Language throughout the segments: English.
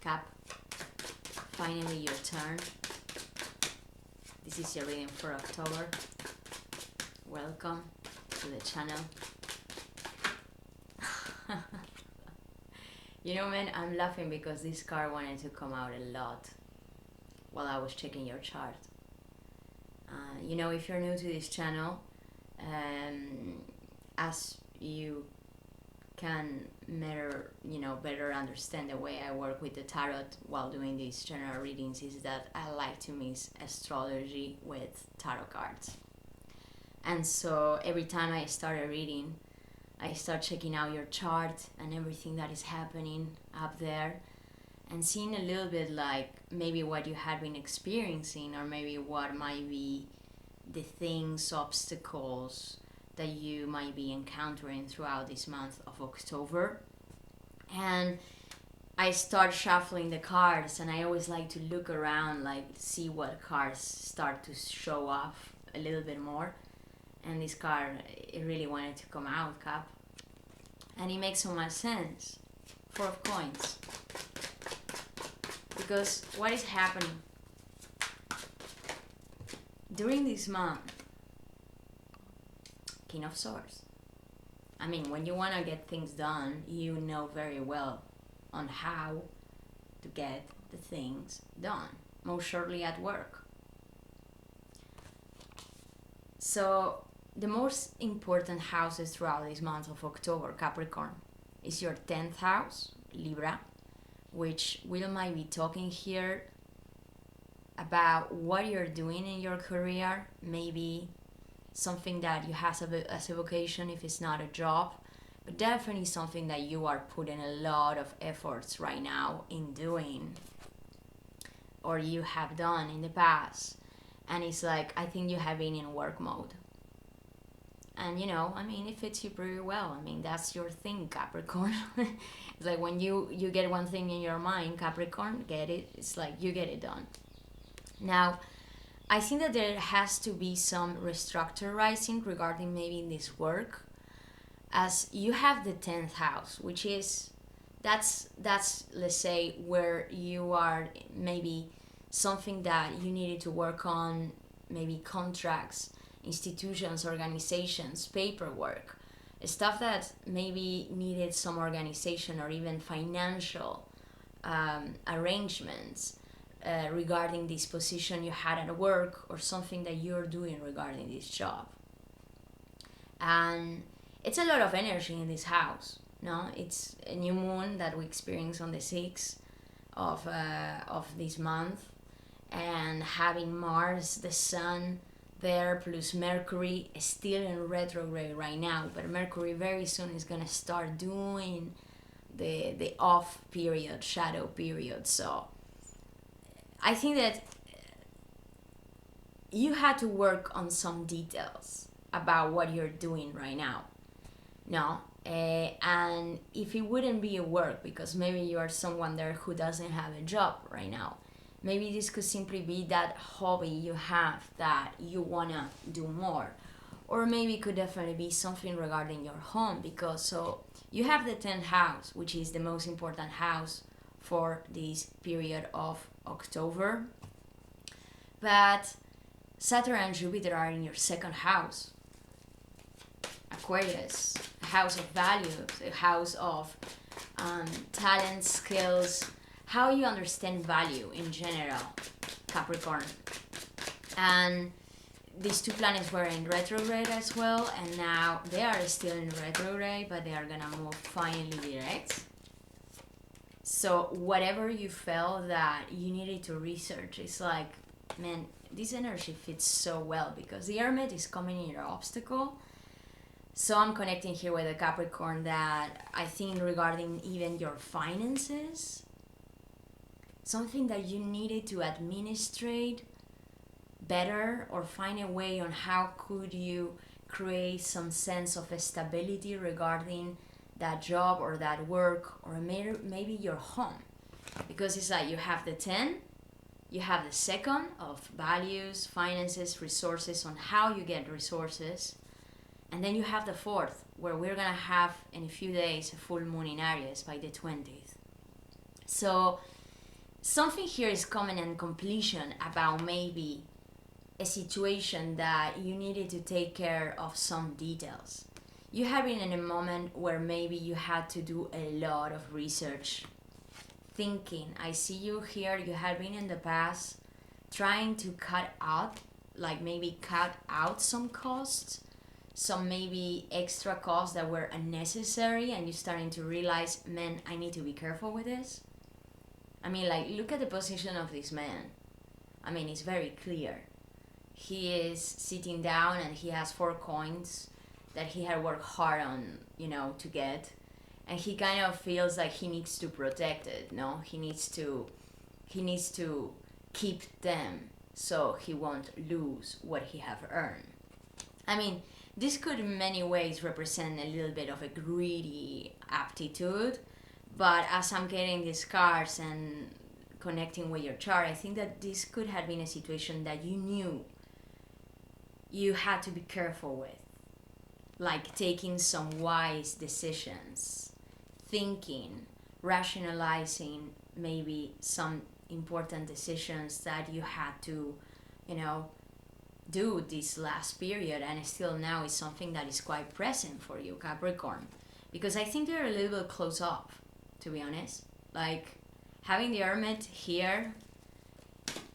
Cap, finally your turn. This is your reading for October. Welcome to the channel. You know, man, I'm laughing because this card wanted to come out a lot while I was checking your chart. You know, if you're new to this channel, as you can better understand the way I work with the tarot while doing these general readings, is that I like to mix astrology with tarot cards. And so every time I start a reading, I start checking out your chart and everything that is happening up there, and seeing a little bit like maybe what you had been experiencing, or maybe what might be the things, obstacles that you might be encountering throughout this month of October. And I start shuffling the cards, and I always like to look around, like see what cards start to show off a little bit more. And this card, it really wanted to come out, Cap. And it makes so much sense. Four of Coins. Because what is happening? During this month, King of Swords. I mean, when you want to get things done, you know very well on how to get the things done. Most surely at work. So, the most important houses throughout this month of October, Capricorn, is your 10th house, Libra, which we might be talking here about what you're doing in your career, maybe something that you have as a vocation if it's not a job, but definitely something that you are putting a lot of efforts right now in doing, or you have done in the past. And it's like, I think you have been in work mode. And you know, I mean, it fits you pretty well. I mean, that's your thing, Capricorn. It's like when you get one thing in your mind, Capricorn, get it. It's like you get it done. Now, I think that there has to be some restructuring regarding maybe this work, as you have the 10th house, which is, that's let's say where you are, maybe something that you needed to work on, maybe contracts, institutions, organizations, paperwork, stuff that maybe needed some organization, or even financial arrangements regarding this position you had at work, or something that you're doing regarding this job. And it's a lot of energy in this house. No, it's a new moon that we experience on the 6th of this month, and having Mars, the Sun there, plus Mercury is still in retrograde right now, but Mercury very soon is gonna start doing the off period, shadow period. So I think that you had to work on some details about what you're doing right now. No, and if it wouldn't be a work, because maybe you are someone there who doesn't have a job right now, maybe this could simply be that hobby you have that you wanna do more. Or maybe it could definitely be something regarding your home, because so you have the 10th house, which is the most important house for this period of October. But Saturn and Jupiter are in your 2nd house, Aquarius, a house of values, a house of talent, skills, how you understand value in general, Capricorn. And these two planets were in retrograde as well, and now they are still in retrograde, but they are gonna move finally direct. So whatever you felt that you needed to research, it's like, man, this energy fits so well, because the Hermit is coming in your obstacle. So I'm connecting here with a Capricorn that I think regarding even your finances, something that you needed to administrate better, or find a way on how could you create some sense of stability regarding that job or that work, or maybe your home. Because it's like you have the 10, you have the 2nd of values, finances, resources, on how you get resources, and then you have the 4th, where we're gonna have in a few days a full moon in Aries by the 20th. So something here is coming in completion about maybe a situation that you needed to take care of some details. You have been in a moment where maybe you had to do a lot of research, thinking. I see you here, you have been in the past trying to cut out, like maybe cut out some costs, some maybe extra costs that were unnecessary, and you're starting to realize, man, I need to be careful with this. I mean, like, look at the position of this man. I mean, it's very clear. He is sitting down and he has 4 coins that he had worked hard on, to get. And he kind of feels like he needs to protect it, no? He needs to keep them so he won't lose what he have earned. I mean, this could in many ways represent a little bit of a greedy aptitude, but as I'm getting these cards and connecting with your chart, I think that this could have been a situation that you knew you had to be careful with, like taking some wise decisions, thinking, rationalizing maybe some important decisions that you had to, do this last period, and still now is something that is quite present for you, Capricorn, because I think they're a little bit close up, to be honest. Like, having the Hermit here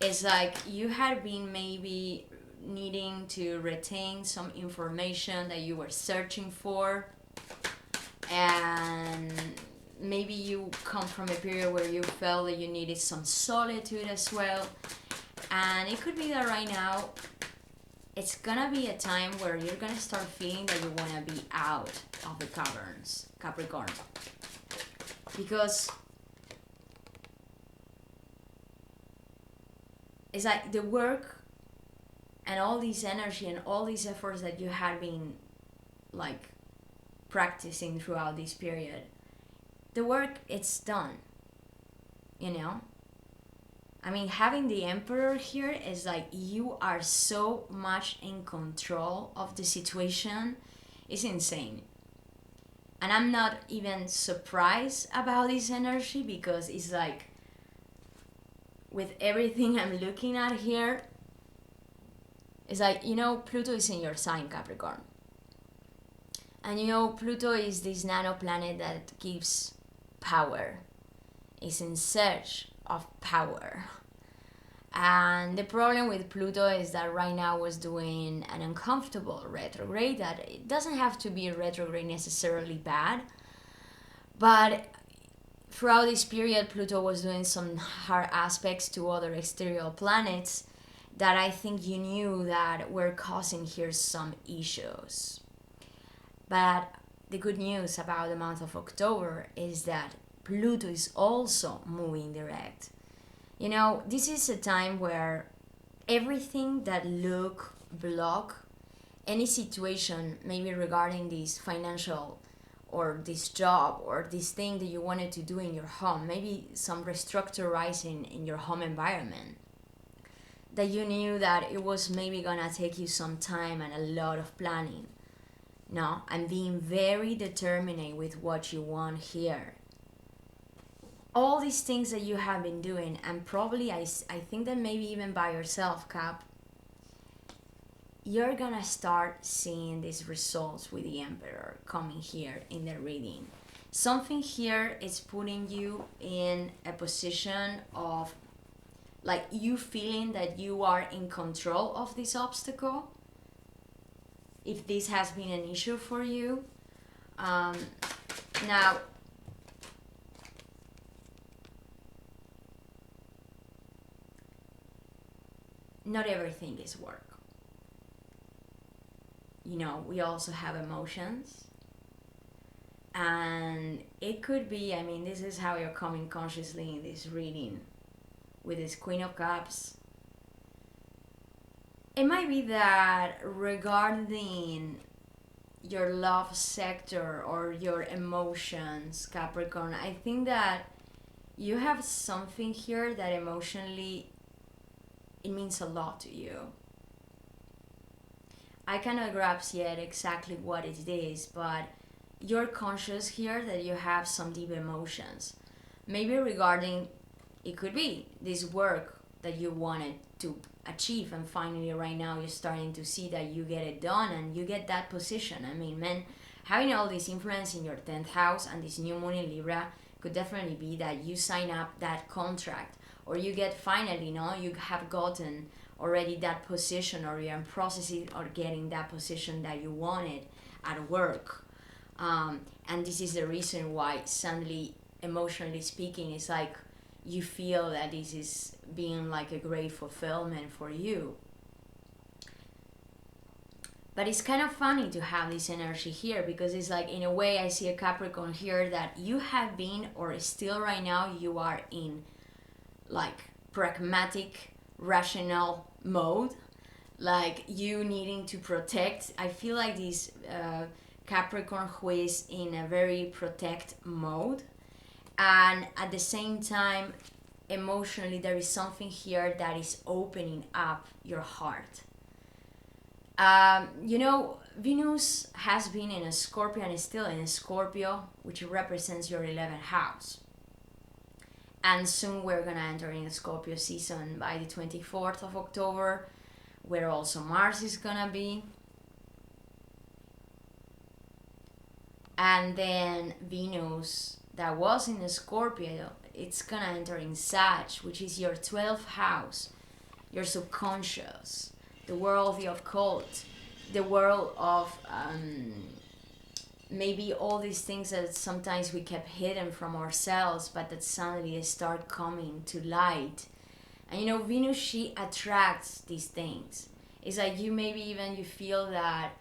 is like you had been maybe needing to retain some information that you were searching for, and maybe you come from a period where you felt that you needed some solitude as well, and it could be that right now it's gonna be a time where you're gonna start feeling that you want to be out of the caverns, Capricorn, because it's like the work and all this energy and all these efforts that you had been like practicing throughout this period, the work, it's done, I mean, having the Emperor here is like you are so much in control of the situation. It's insane. And I'm not even surprised about this energy, because it's like with everything I'm looking at here, it's like, Pluto is in your sign, Capricorn. And Pluto is this nano planet that gives power. It's in search of power. And the problem with Pluto is that right now was doing an uncomfortable retrograde, that it doesn't have to be a retrograde necessarily bad, but throughout this period Pluto was doing some hard aspects to other exterior planets that I think you knew that were causing here some issues. But the good news about the month of October is that Pluto is also moving direct. This is a time where everything that block any situation, maybe regarding this financial or this job or this thing that you wanted to do in your home, maybe some restructuring in your home environment, that you knew that it was maybe gonna take you some time and a lot of planning. No, and being very determined with what you want here. All these things that you have been doing, and probably I think that maybe even by yourself, Cap, you're gonna start seeing these results with the Emperor coming here in the reading. Something here is putting you in a position of like you feeling that you are in control of this obstacle, if this has been an issue for you. Now, not everything is work. We also have emotions. And it could be, this is how you're coming consciously in this reading with this Queen of Cups. It might be that regarding your love sector or your emotions, Capricorn, I think that you have something here that emotionally it means a lot to you. I cannot grasp yet exactly what it is, but you're conscious here that you have some deep emotions. Maybe regarding it could be this work that you wanted to achieve, and finally right now you're starting to see that you get it done and you get that position. I mean, man, having all this influence in your 10th house and this new moon in Libra could definitely be that you sign up that contract, or you get finally, you have gotten already that position, or you're in process of getting that position that you wanted at work. And this is the reason why suddenly, emotionally speaking, it's like you feel that this is being like a great fulfillment for you. But it's kind of funny to have this energy here, because it's like, in a way, I see a Capricorn here that you have been, or still right now, you are in like pragmatic, rational mode, like you needing to protect. I feel like this Capricorn who is in a very protect mode, and at the same time, emotionally, there is something here that is opening up your heart. Venus has been in a Scorpio and is still in a Scorpio, which represents your 11th house. And soon we're going to enter in a Scorpio season by the 24th of October, where also Mars is going to be. And then Venus, that was in a Scorpio, it's going to enter in Sag, which is your 12th house, your subconscious, the world of the occult, the world of maybe all these things that sometimes we kept hidden from ourselves, but that suddenly start coming to light. And Venus, she attracts these things. It's like you feel that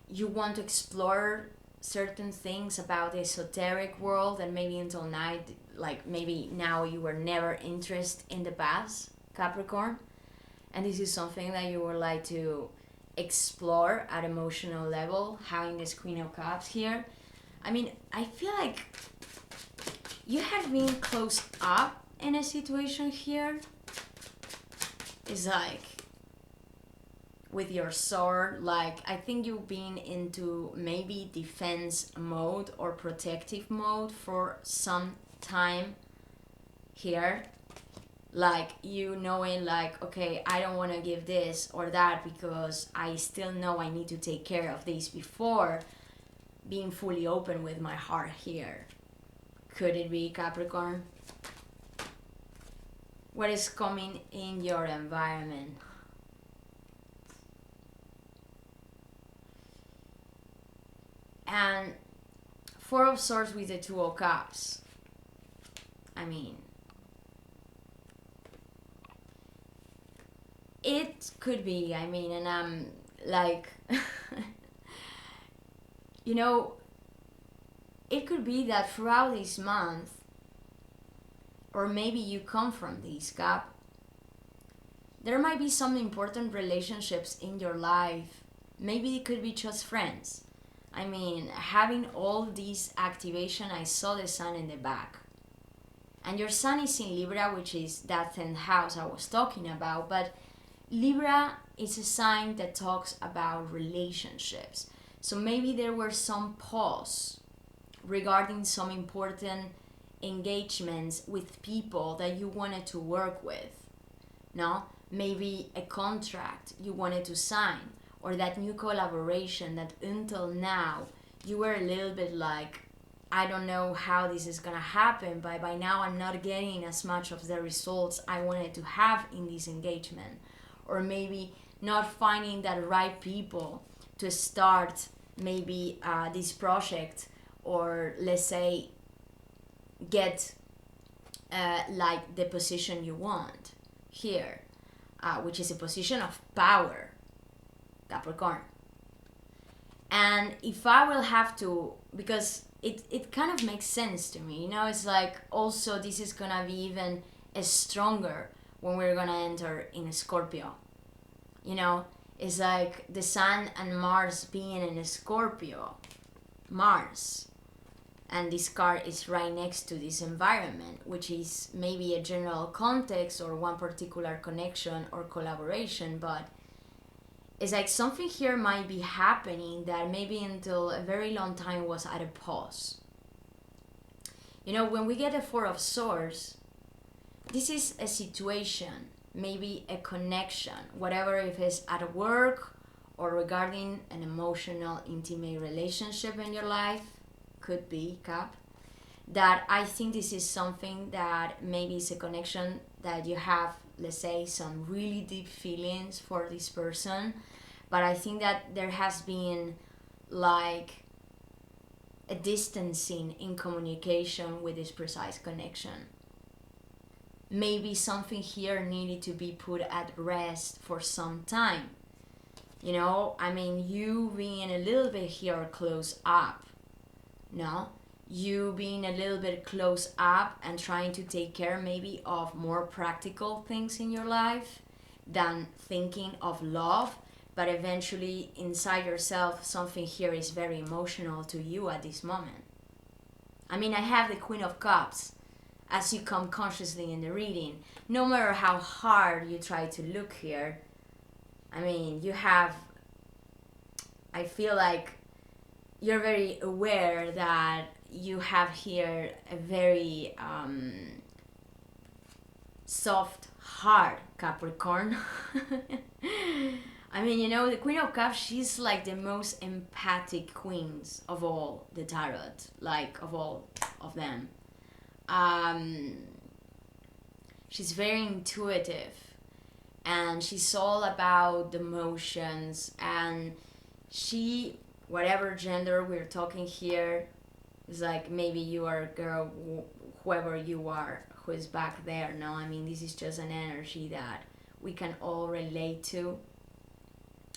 you want to explore certain things about the esoteric world, and maybe until now, like maybe now you were never interested in the past, Capricorn. And this is something that you would like to explore at emotional level, having this Queen of Cups here. I mean, I feel like you have been close up in a situation here. It's like with your sword, like I think you've been into maybe defense mode or protective mode for some time here. Like you knowing like, okay, I don't want to give this or that because I still know I need to take care of this before being fully open with my heart here. Could it be, Capricorn? What is coming in your environment? And Four of Swords with the Two of Cups. I mean, it could be, and I'm like, it could be that throughout this month, or maybe you come from this Cap, there might be some important relationships in your life. Maybe it could be just friends. Having all this activation, I saw the sun in the back. And your sun is in Libra, which is that 10th house I was talking about, but Libra is a sign that talks about relationships. So maybe there were some pause regarding some important engagements with people that you wanted to work with. No? Maybe a contract you wanted to sign, or that new collaboration that until now you were a little bit like, I don't know how this is gonna happen, but by now I'm not getting as much of the results I wanted to have in this engagement. Or maybe not finding that right people to start maybe this project, or let's say get like the position you want here, which is a position of power, Capricorn. And if I will have to, because it kind of makes sense to me, it's like also this is gonna be even stronger when we're gonna enter in a Scorpio. It's like the Sun and Mars being in a Scorpio, Mars, and this card is right next to this environment, which is maybe a general context or one particular connection or collaboration, but it's like something here might be happening that maybe until a very long time was at a pause. When we get a Four of Swords, this is a situation, maybe a connection, whatever, if it's at work or regarding an emotional, intimate relationship in your life, could be, Cap, that I think this is something that maybe is a connection that you have, let's say, some really deep feelings for this person, but I think that there has been like a distancing in communication with this precise connection. Maybe something here needed to be put at rest for some time. You know, I mean, you being a little bit here close up, no? You being a little bit close up and trying to take care maybe of more practical things in your life than thinking of love, but eventually inside yourself something here is very emotional to you at this moment. I mean, I have the Queen of Cups as you come consciously in the reading. No matter how hard you try to look here, I mean, you have, I feel like you're very aware that you have here a very soft heart, Capricorn. I mean, you know, the Queen of Cups, she's like the most empathic queens of all the tarot, like of all of them. She's very intuitive, and she's all about the emotions, and she, whatever gender we're talking here, is like maybe you are a girl, whoever you are, who is back there. No, I mean, this is just an energy that we can all relate to.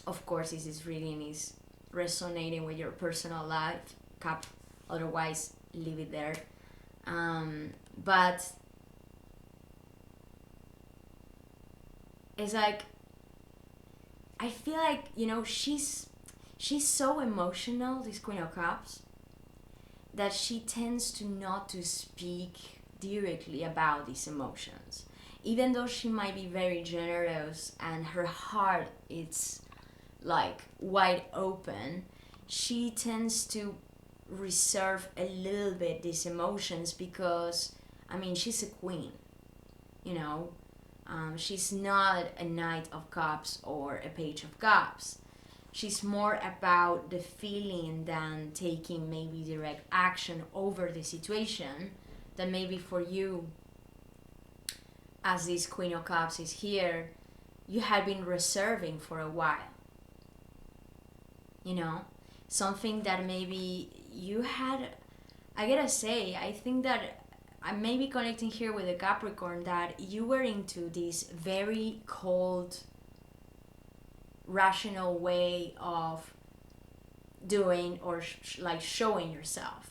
Of course, this reading is resonating with your personal life, Cap. Otherwise, leave it there. But it's like, I feel like, you know, she's so emotional, this Queen of Cups, that she tends to not to speak directly about these emotions. Even though she might be very generous and her heart is like wide open, she tends to reserve a little bit these emotions because, I mean, she's a queen, you know. She's not a Knight of Cups or a Page of Cups. She's more about the feeling than taking maybe direct action over the situation. That maybe for you, as this Queen of Cups is here, you had been reserving for a while. You know, something that maybe you had, I gotta say, I think that I may be connecting here with a Capricorn, that you were into this very cold, rational way of doing or like showing yourself.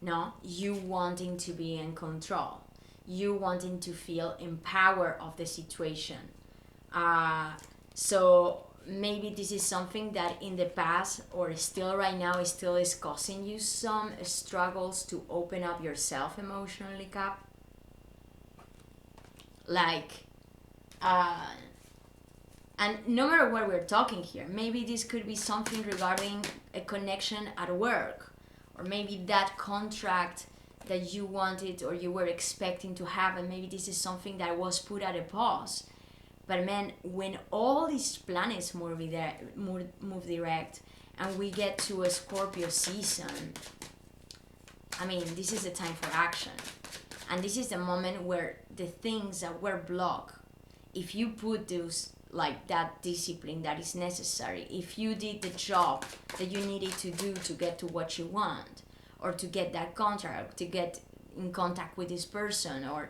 No, you wanting to be in control, you wanting to feel in power of the situation. So maybe this is something that in the past or still right now is causing you some struggles to open up yourself emotionally, Cap. Like, and no matter what we're talking here, maybe this could be something regarding a connection at work, or maybe that contract that you wanted or you were expecting to have, and maybe this is something that was put at a pause. But man, when all these planets move direct and we get to a Scorpio season, I mean, this is the time for action. And this is the moment where the things that were blocked, if you put those, like that discipline that is necessary, if you did the job that you needed to do to get to what you want, or to get that contract, to get in contact with this person, or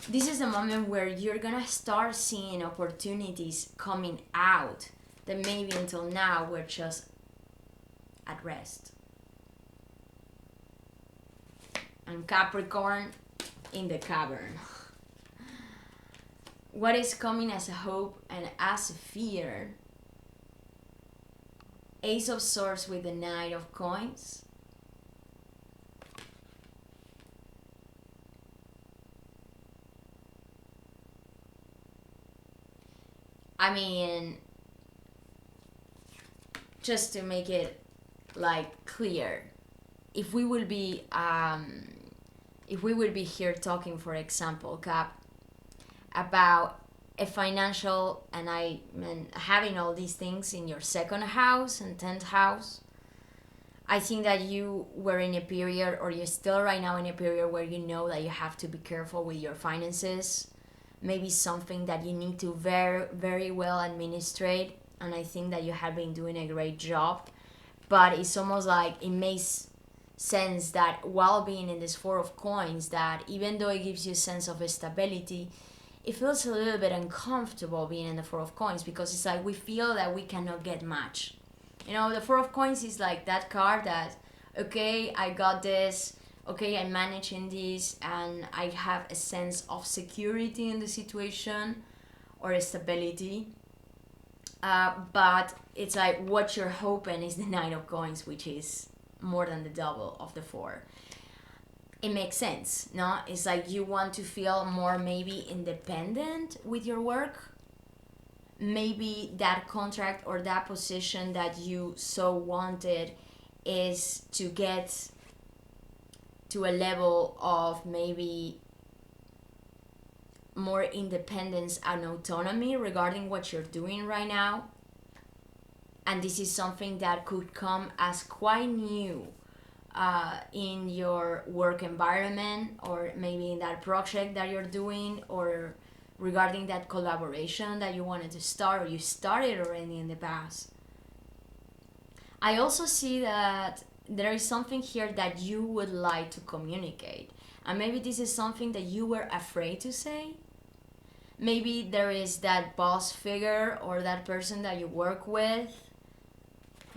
this is a moment where you're gonna start seeing opportunities coming out that maybe until now were just at rest. And Capricorn in the cavern. What is coming as a hope and as a fear? Ace of Swords with the Knight of Coins. I mean, just to make it like clear, if we will be if we would be here talking, for example, Cap, about a financial, and I mean having all these things in your second house and 10th house, I think that you were in a period, or you're still right now in a period, where you know that you have to be careful with your finances. Maybe something that you need to very, very well administrate. And I think that you have been doing a great job. But it's almost like it makes sense that while being in this Four of Coins, that even though it gives you a sense of stability, it feels a little bit uncomfortable being in the Four of Coins, because it's like we feel that we cannot get much. You know, the Four of Coins is like that card that, okay, I got this, okay, I'm managing this, and I have a sense of security in the situation, or a stability. But it's like what you're hoping is the Nine of Coins, which is more than the double of the four. It makes sense, no? It's like you want to feel more maybe independent with your work. Maybe that contract or that position that you so wanted is to get to a level of maybe more independence and autonomy regarding what you're doing right now. And this is something that could come as quite new in your work environment, or maybe in that project that you're doing, or regarding that collaboration that you wanted to start, or you started already in the past. I also see that there is something here that you would like to communicate. And maybe this is something that you were afraid to say. Maybe there is that boss figure, or that person that you work with.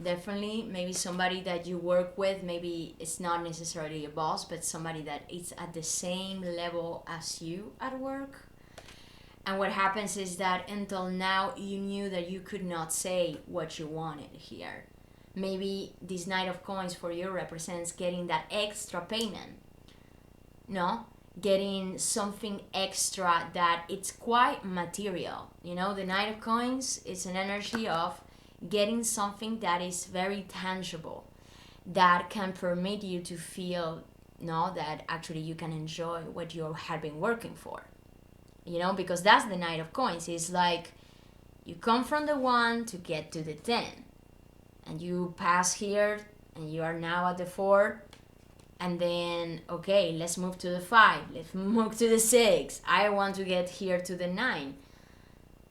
Definitely, maybe somebody that you work with, maybe it's not necessarily a boss, but somebody that is at the same level as you at work. And what happens is that until now, you knew that you could not say what you wanted here. Maybe this Knight of Coins for you represents getting that extra payment. No? Getting something extra that it's quite material. You know, the Knight of Coins is an energy of getting something that is very tangible, that can permit you to feel, no, that actually you can enjoy what you have been working for. You know, because that's the Knight of Coins. It's like you come from the 1 to get to the 10, and you pass here, and you are now at the 4, and then, okay, let's move to the 5, let's move to the 6, I want to get here to the 9.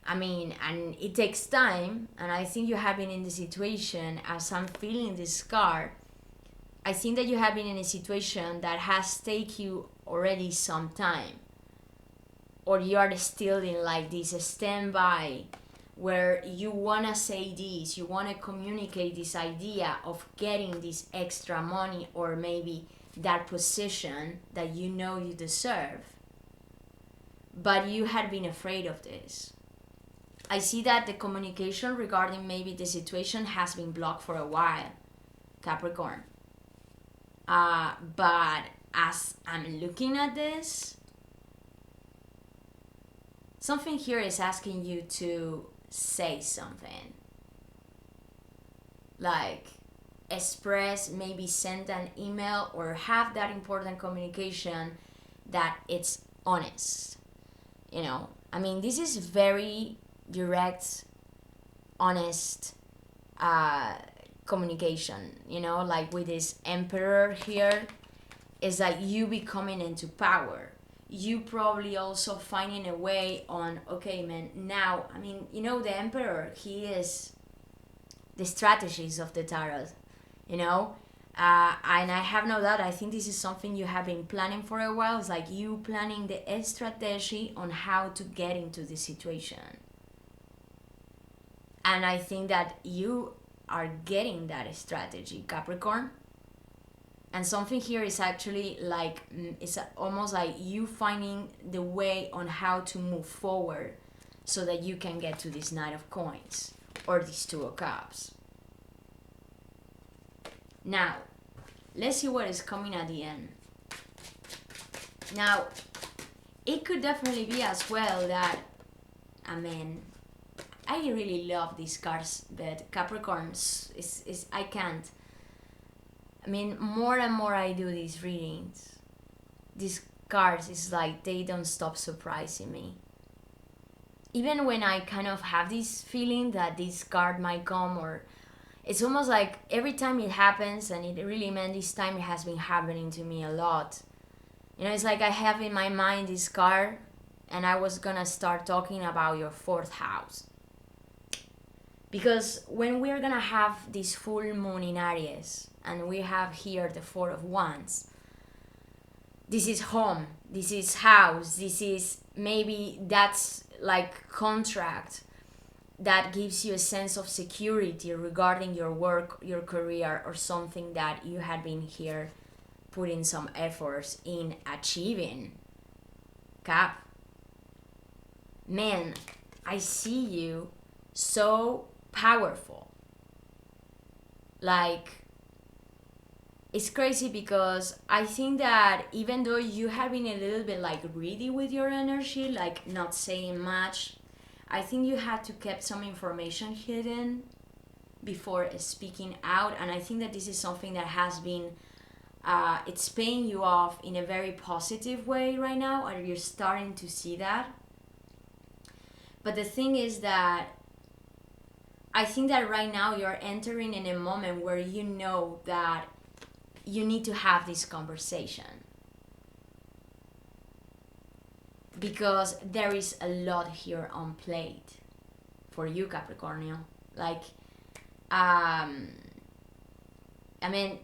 I mean, and it takes time, and I think you have been in the situation, as I'm feeling this card, I think that you have been in a situation that has taken you already some time, or you are still in like this standby, where you want to say this, you want to communicate this idea of getting this extra money, or maybe that position that you know you deserve, but you had been afraid of this. I see that the communication regarding maybe the situation has been blocked for a while, Capricorn. But as I'm looking at this, something here is asking you to say something. Like express, maybe send an email, or have that important communication that it's honest. You know, I mean, this is very direct, honest communication. You know, like with this Emperor here, is like you becoming into power. You probably also finding a way on, okay, man, now, I mean, you know, the Emperor, he is the strategies of the tarot, you know, and I have no doubt, I think this is something you have been planning for a while. It's like you planning the strategy on how to get into this situation. And I think that you are getting that strategy, Capricorn. And something here is actually like, it's almost like you finding the way on how to move forward so that you can get to this Knight of Coins, or this Two of Cups. Now, let's see what is coming at the end. Now, it could definitely be as well that, I mean, I really love these cards, but Capricorns, is I can't. I mean, more and more I do these readings, these cards is like they don't stop surprising me. Even when I kind of have this feeling that this card might come, or it's almost like every time it happens, and it really meant this time it has been happening to me a lot. You know, it's like I have in my mind this card, and I was gonna start talking about your fourth house. Because when we're gonna have this full moon in Aries, and we have here the Four of Wands, this is home, this is house, this is maybe that's like contract that gives you a sense of security regarding your work, your career, or something that you had been here putting some efforts in achieving. Cap, man, I see you so powerful. Like, it's crazy because I think that even though you have been a little bit like greedy with your energy, like not saying much, I think you had to keep some information hidden before speaking out. And I think that this is something that has been, it's paying you off in a very positive way right now, and you're starting to see that. But the thing is that I think that right now you're entering in a moment where you know that you need to have this conversation, because there is a lot here on plate for you, Capricornio. Like, I mean,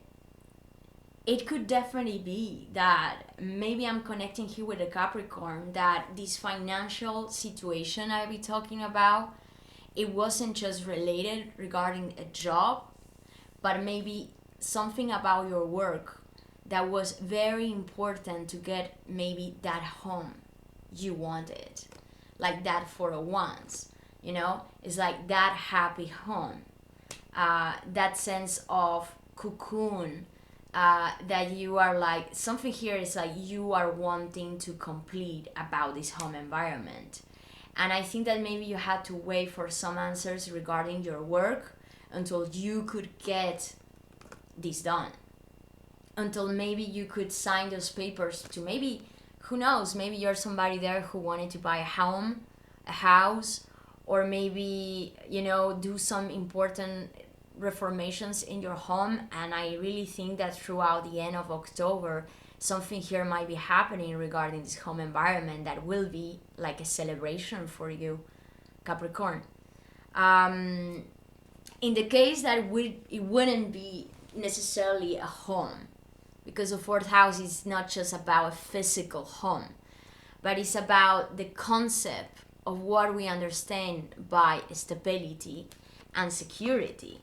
it could definitely be that maybe I'm connecting here with a Capricorn, that this financial situation I be talking about, it wasn't just related regarding a job, but maybe something about your work that was very important to get maybe that home you wanted, like that for a once, you know, it's like that happy home, that sense of cocoon, that you are like, something here is like you are wanting to complete about this home environment. And I think that maybe you had to wait for some answers regarding your work until you could get this done, until maybe you could sign those papers to, maybe, who knows, maybe you're somebody there who wanted to buy a home, a house, or maybe, you know, do some important reformations in your home. And I really think that throughout the end of October, something here might be happening regarding this home environment that will be like a celebration for you, Capricorn. In the case that it wouldn't be necessarily a home, because the fourth house is not just about a physical home, but it's about the concept of what we understand by stability and security.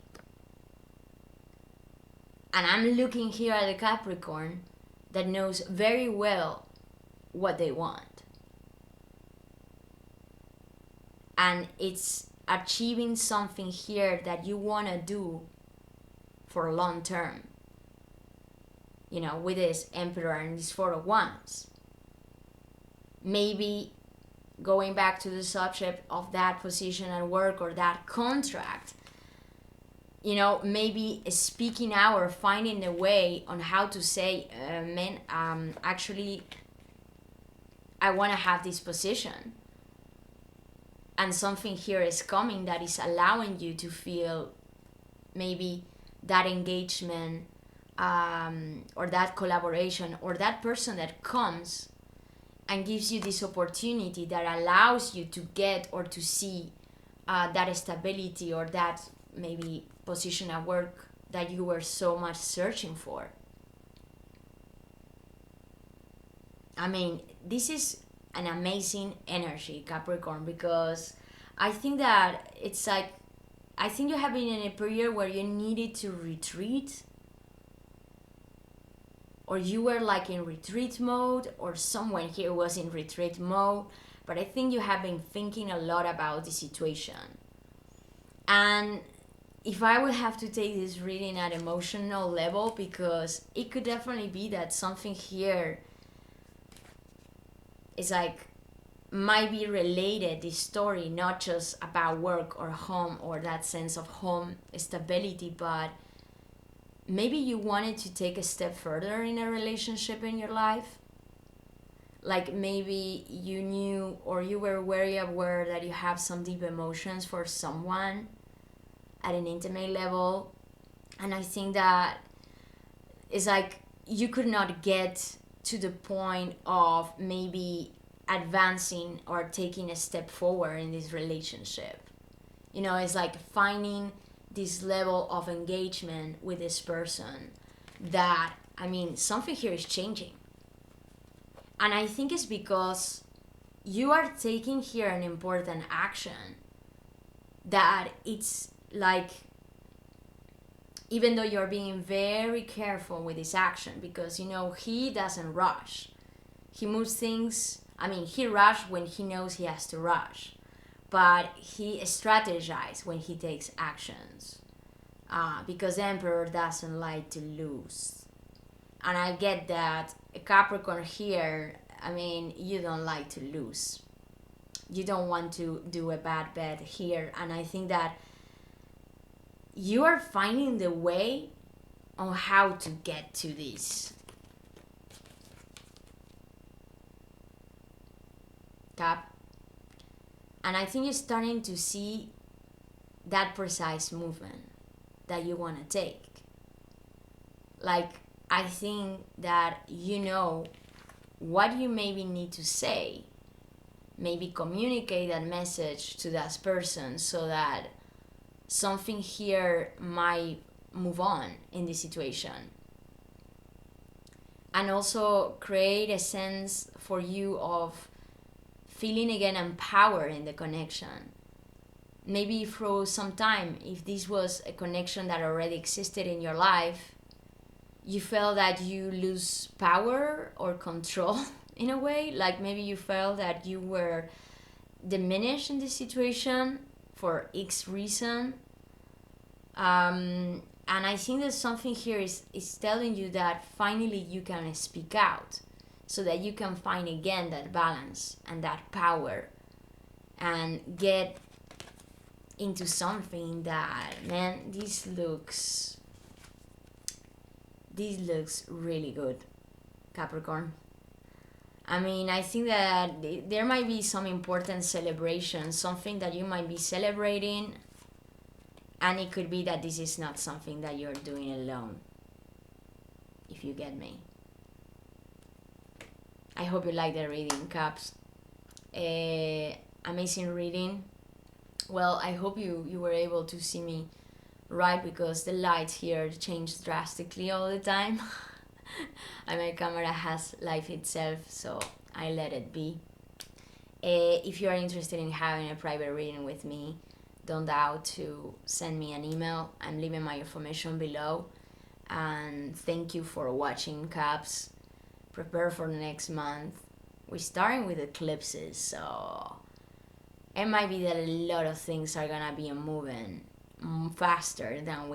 And I'm looking here at a Capricorn that knows very well what they want. And it's achieving something here that you want to do for long term. You know, with this Emperor and this Four of Wands. Maybe going back to the subject of that position at work or that contract, you know, maybe speaking out or finding a way on how to say, man, actually, I want to have this position. And something here is coming that is allowing you to feel maybe that engagement, or that collaboration, or that person that comes and gives you this opportunity that allows you to get or to see that stability, or that maybe position at work that you were so much searching for. I mean, this is an amazing energy, Capricorn, because I think that it's like, I think you have been in a period where you needed to retreat, or you were like in retreat mode, or someone here was in retreat mode, but I think you have been thinking a lot about the situation. And if I would have to take this reading at emotional level, because it could definitely be that something here is like, might be related, this story, not just about work or home or that sense of home stability, but maybe you wanted to take a step further in a relationship in your life. like maybe you knew or you were very aware that you have some deep emotions for someone at an intimate level. And I think that it's like you could not get to the point of maybe advancing or taking a step forward in this relationship. You know, it's like finding this level of engagement with this person that, I mean, something here is changing. And I think it's because you are taking here an important action that it's like, even though you're being very careful with this action, because, you know, he doesn't rush. He moves things, I mean, he rushes when he knows he has to rush, but he strategizes when he takes actions. Because the Emperor doesn't like to lose. And I get that. Capricorn here, I mean, you don't like to lose. You don't want to do a bad bet here. And I think that you are finding the way on how to get to this. Cap. And I think you're starting to see that precise movement that you want to take. Like, I think that you know what you maybe need to say. Maybe communicate that message to that person so that something here might move on in this situation. And also create a sense for you of feeling again empowered in the connection. Maybe for some time, if this was a connection that already existed in your life, you felt that you lose power or control in a way. Like maybe you felt that you were diminished in this situation for X reason. And I think that something here is telling you that finally you can speak out so that you can find again that balance and that power and get into something that, man, this looks really good, Capricorn. I mean, I think that there might be some important celebration, something that you might be celebrating, and it could be that this is not something that you're doing alone, if you get me. I hope you like the reading, Caps. Amazing reading. Well, I hope you were able to see me right, because the lights here change drastically all the time. And my camera has life itself, so I let it be. If you are interested in having a private reading with me, don't doubt to send me an email. I'm leaving my information below. And thank you for watching, Caps. Prepare for the next month. We're starting with eclipses, so it might be that a lot of things are gonna be moving faster than we